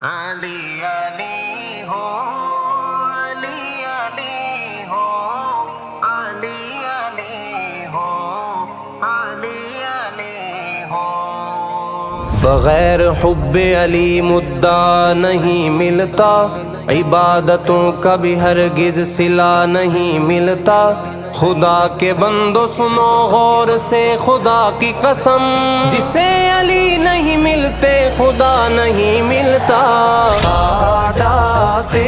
علی علی ہو، علی علی ہو، علی علی ہو، علی علی ہو۔ بغیر حب علی مدعا نہیں ملتا، عبادتوں کا بھی ہرگز صلہ نہیں ملتا۔ خدا کے بندو سنو غور سے خدا کی قسم، جسے علی نہیں ملتے خدا نہیں ملتا۔ ساداتے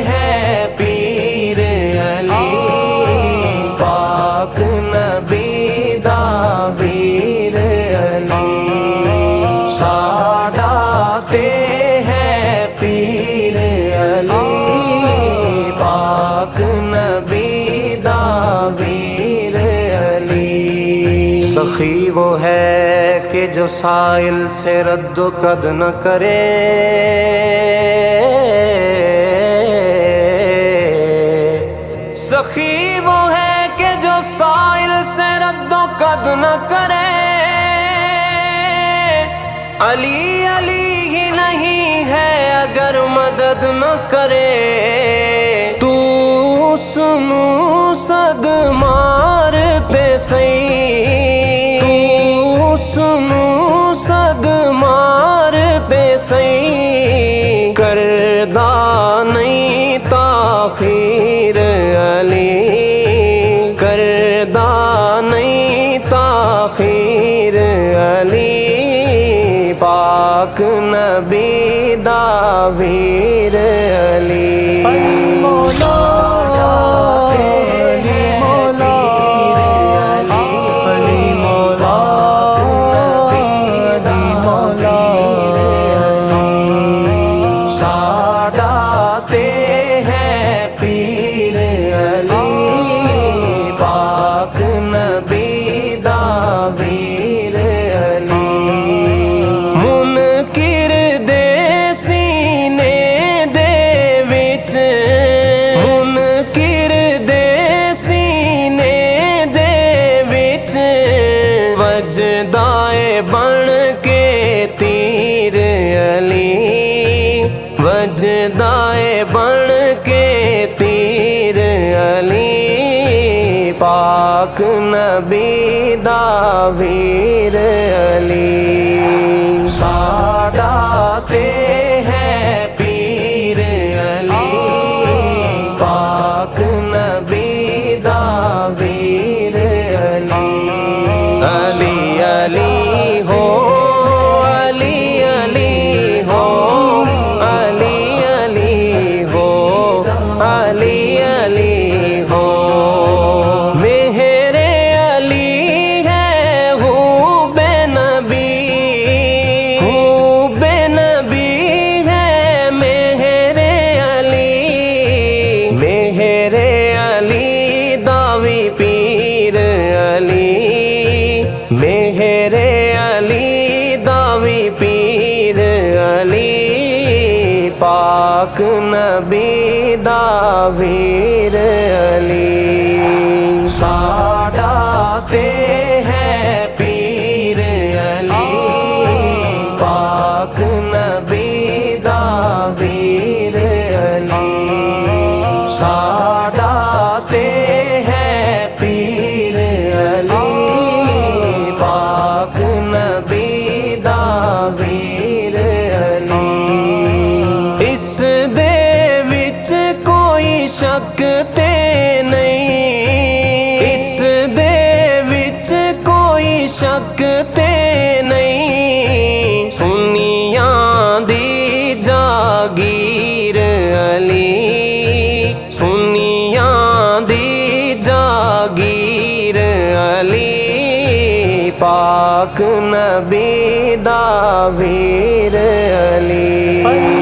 ہیں پیر علی، پاک نبی دا ویر علی۔ ساداتے ہیں پیر علی، پاک نبی دا ویر علی۔ سخی وہ ہے کہ جو سائل سے رد و قد نہ کرے، سخی وہ ہے کہ جو سائل سے رد و قد نہ کرے۔ علی علی ہی نہیں ہے اگر مدد نہ کرے، تو سنو صد مارتے سہی، تو سنو صد مارتے سہی، کردہ نہیں تاخیر علی، کردہ نہیں تاخیر علی، پاک نبی دا ویر علی۔ علی مولا، علی مولا، علی مولا، علی مولا۔ ساداتے ہیں پیر علی، پاک نبی دا ویر علی۔ منکر دے سینے دے وچ، منکر دے سینے دے وچ، وجدائے بن کے تیر علی، وجدائے بن کے تیر علی، پاک نبی دا ویر علی۔ ساداتے ہیں پیر علی، پاک نبی دا ویر علی۔ علی علی ہو، علی علی ہو، علی علی ہو، علی علی ہو۔ مہر علی ہے حب نبی، حب نبی ہے مہر علی، مہر علی داوی پیر علی، مہر علی داوی پیر علی، پاک نبی دا ویر علی۔ ساداتے ہیں پیر علی، پاک نبی دا ویر علی۔ ساداتے ہیں پیر علی، پاک نبی دا ویر علی۔ اس دے وچ کوئی شک تے نہیں، اس دے وچ کوئی شک تے نہیں، سنیاں دی جاگیر علی، سنیاں دی جاگیر علی، پاک نبی دا ویر علی۔